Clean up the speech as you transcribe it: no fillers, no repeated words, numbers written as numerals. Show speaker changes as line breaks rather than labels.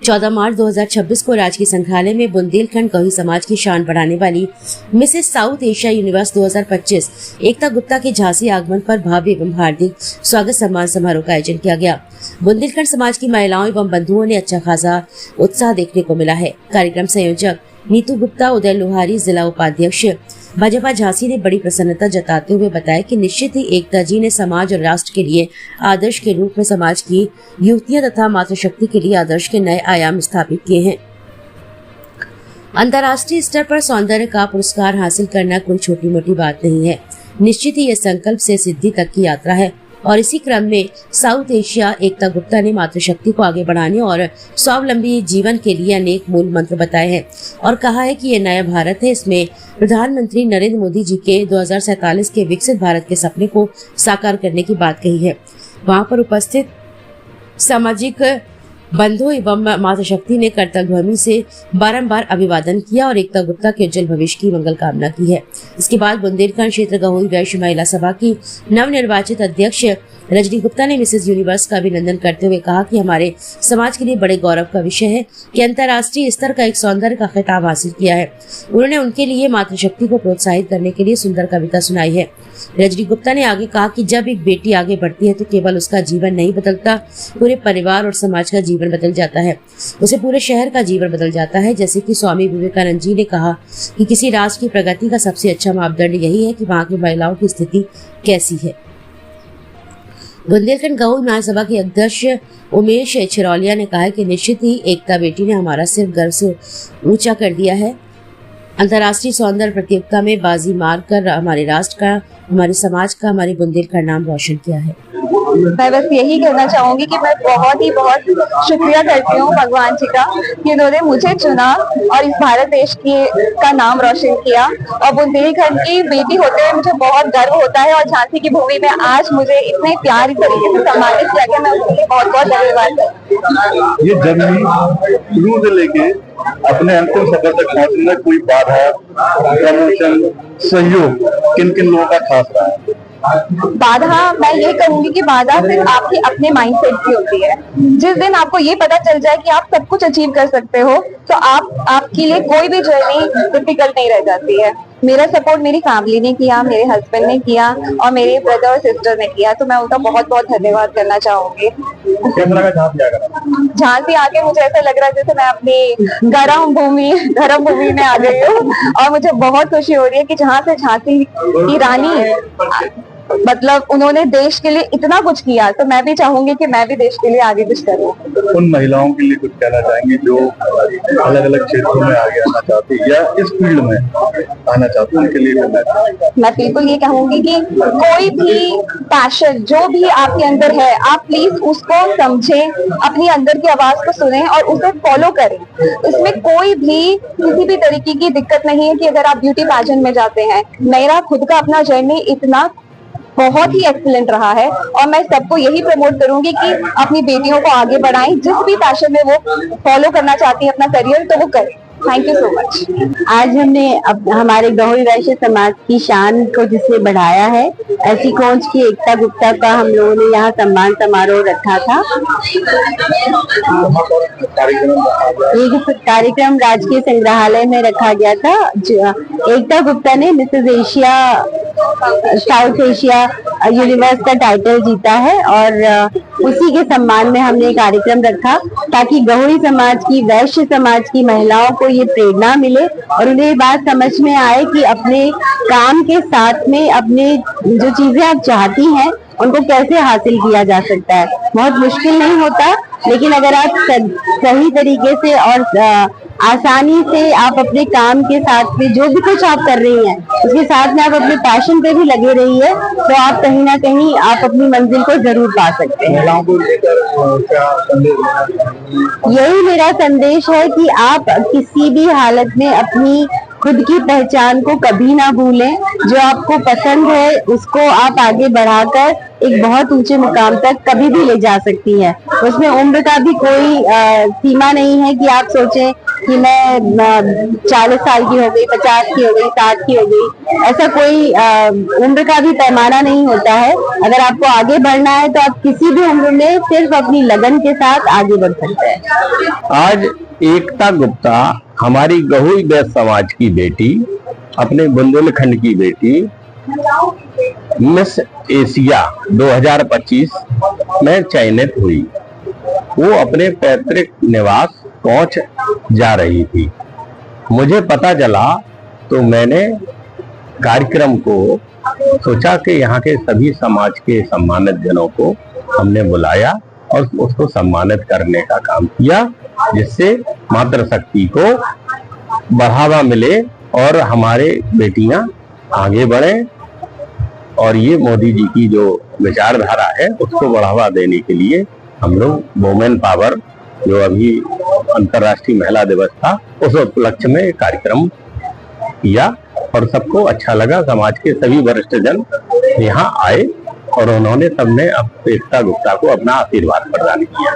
14 मार्च 2026 को राजकीय संग्रहालय में बुंदेलखंड गौरी समाज की शान बढ़ाने वाली मिसेस साउथ एशिया यूनिवर्स 2025 एकता गुप्ता के झांसी आगमन पर भव्य एवं हार्दिक स्वागत सम्मान समारोह का आयोजन किया गया। बुंदेलखंड समाज की महिलाओं एवं बंधुओं ने अच्छा खासा उत्साह देखने को मिला है। कार्यक्रम संयोजक नीतू गुप्ता, उदय लोहारी, जिला उपाध्यक्ष भाजपा झांसी ने बड़ी प्रसन्नता जताते हुए बताया कि निश्चित ही एकता जी ने समाज और राष्ट्र के लिए आदर्श के रूप में समाज की युवतियां तथा मातृशक्ति के लिए आदर्श के नए आयाम स्थापित किए हैं। अंतर्राष्ट्रीय स्तर पर सौंदर्य का पुरस्कार हासिल करना कोई छोटी मोटी बात नहीं है। निश्चित ही यह संकल्प से सिद्धि तक की यात्रा है और इसी क्रम में साउथ एशिया एकता गुप्ता ने मातृशक्ति को आगे बढ़ाने और स्वावलंबी जीवन के लिए अनेक मूल मंत्र बताए हैं और कहा है कि ये नया भारत है। इसमें प्रधानमंत्री नरेंद्र मोदी जी के 2047 के विकसित भारत के सपने को साकार करने की बात कही है। वहां पर उपस्थित सामाजिक बंधु एवं मातृशक्ति ने कर्तव्यभूमि से बारंबार अभिवादन किया और एकता गुप्ता के उज्जवल भविष्य की मंगल कामना की है। इसके बाद बुंदेलखंड क्षेत्र गहोई वैश्य महिला सभा की नवनिर्वाचित अध्यक्ष रजनी गुप्ता ने मिसेस यूनिवर्स का अभिनंदन करते हुए कहा कि हमारे समाज के लिए बड़े गौरव का विषय है कि अंतर्राष्ट्रीय स्तर का एक सौंदर्य का खिताब हासिल किया है। उन्होंने उनके लिए मातृशक्ति को प्रोत्साहित करने के लिए सुंदर कविता सुनाई है। रजनी गुप्ता ने आगे कहा कि जब एक बेटी आगे बढ़ती है तो केवल उसका जीवन नहीं बदलता, पूरे परिवार और समाज का जीवन बदल जाता है। उसे पूरे शहर का जीवन बदल जाता है। जैसे कि स्वामी विवेकानंद जी ने कहा कि किसी राष्ट्र की प्रगति का सबसे अच्छा मापदंड यही है कि वहाँ की महिलाओं की स्थिति कैसी है। बुंदेलखंड गहोई महासभा के अध्यक्ष उमेश छिरौलिया ने कहा कि निश्चित ही एकता बेटी ने हमारा सिर्फ गर्व से ऊंचा कर दिया है। अंतर्राष्ट्रीय सौंदर्य प्रतियोगिता में बाजी मारकर हमारे राष्ट्र का, हमारे समाज का, हमारे बुंदेलखंड नाम रोशन किया है।
मैं बस यही कहना चाहूंगी कि मैं बहुत शुक्रिया करती हूँ भगवान जी का कि उन्होंने मुझे चुना और इस भारत देश का नाम रोशन किया। और बुंदेलखंड की बेटी होते हुए मुझे बहुत गर्व होता है और झांसी की भूमि में आज मुझे इतने प्यारी तरीके से सम्मानित किया गया। मैं उसके लिए बहुत बहुत धन्यवाद करती हूँ।
ये जर्नी शुरू से लेके अपने अंतिम सफर तक पहुंचने में कोई बाधा, प्रमोशन, सहयोग किन किन लोगों का खास रहा है?
बाधा मैं ये कहूंगी कि बाधा सिर्फ आपके अपने माइंडसेट की होती है। जिस दिन आपको ये पता चल जाए कि आप सब कुछ अचीव कर सकते हो तो आपके लिए कोई भी जर्नी डिफिकल्ट नहीं रह जाती है। मेरा सपोर्ट मेरी फैमिली ने किया, मेरे हस्बैंड ने किया और मेरे ब्रदर और सिस्टर ने किया, तो मैं उनका बहुत बहुत धन्यवाद करना चाहूंगी। झांसी आके मुझे ऐसा लग रहा है जैसे मैं अपनी गर्म भूमि में आ गई हूँ और मुझे बहुत खुशी हो रही है कि जहाँ से झांसी की रानी मतलब उन्होंने देश के लिए इतना कुछ किया, तो मैं भी चाहूंगी कि मैं भी देश के लिए आगे कुछ करूँ।
उन महिलाओं के लिए कुछ कहना चाहेंगे जो अलग अलग क्षेत्रों में आगे आना चाहती है या इस फील्ड में आना चाहती है, उनके लिए
मैं बिल्कुल ये कहूंगी कि कोई भी पैशन जो भी आपके अंदर है, आप प्लीज उसको समझें, अपनी अंदर की आवाज को सुनें और उसे फॉलो करें। इसमें कोई भी किसी भी तरीके की दिक्कत नहीं है कि अगर आप ब्यूटी पैजेंट में जाते हैं। मेरा खुद का अपना जर्नी इतना बहुत ही एक्सीलेंट रहा है और मैं सबको यही प्रमोट करूंगी कि अपनी बेटियों को आगे बढ़ाएं। जिस भी पैशन में वो फॉलो करना चाहती है अपना करियर, तो वो करें। Thank you so much.
आज हमने हमारे गहोई वैश्य समाज की शान को जिसने बढ़ाया है, ऐसी खोज की एकता गुप्ता का हम लोगों ने यहाँ सम्मान समारोह रखा था। ये कार्यक्रम राजकीय संग्रहालय में रखा गया था। एकता गुप्ता ने Mrs Asia south Asia universe का टाइटल जीता है और उसी के सम्मान में हमने कार्यक्रम रखा ताकि गहोई समाज की, वैश्य समाज की महिलाओं को ये प्रेरणा मिले और उन्हें ये बात समझ में आए कि अपने काम के साथ में अपने जो चीजें आप चाहती हैं उनको कैसे हासिल किया जा सकता है। बहुत मुश्किल नहीं होता, लेकिन अगर आप सही तरीके से और आसानी से आप अपने काम के साथ में जो भी कुछ आप कर रही हैं उसके साथ में आप अपने पैशन पे भी लगे रहिए तो आप कहीं ना कहीं आप अपनी मंजिल को जरूर पा सकते हैं। यही मेरा संदेश है कि आप किसी भी हालत में अपनी खुद की पहचान को कभी ना भूलें। जो आपको पसंद है उसको आप आगे बढ़ाकर एक बहुत ऊंचे मुकाम तक कभी भी ले जा सकती है। उसमें उम्र का भी कोई सीमा नहीं है कि आप सोचें कि मैं 40 साल की हो गई, 50 की हो गई, 60 की हो गई। ऐसा कोई उम्र का भी पैमाना नहीं होता है। अगर आपको आगे बढ़ना है तो आप किसी भी उम्र में सिर्फ अपनी लगन के साथ आगे बढ़ सकते हैं।
आज एकता गुप्ता हमारी गहुई बैस समाज की बेटी, अपने बुंदेलखंड की बेटी, मिस एशिया 2025 में चयनित हुई। वो अपने पैतृक निवास पहुंच जा रही थी। मुझे पता चला तो मैंने कार्यक्रम को सोचा कि यहाँ के सभी समाज के सम्मानित जनों को हमने बुलाया और उसको सम्मानित करने का काम किया, जिससे मातृशक्ति को बढ़ावा मिले और हमारे बेटियां आगे बढ़ें। और ये मोदी जी की जो विचारधारा है उसको बढ़ावा देने के लिए हम लोग वुमेन पावर, जो अभी अंतर्राष्ट्रीय महिला दिवस था, उस उपलक्ष्य में कार्यक्रम किया और सबको अच्छा लगा। समाज के सभी वरिष्ठ जन यहाँ आए और उन्होंने सबने एकता गुप्ता को अपना आशीर्वाद प्रदान किया।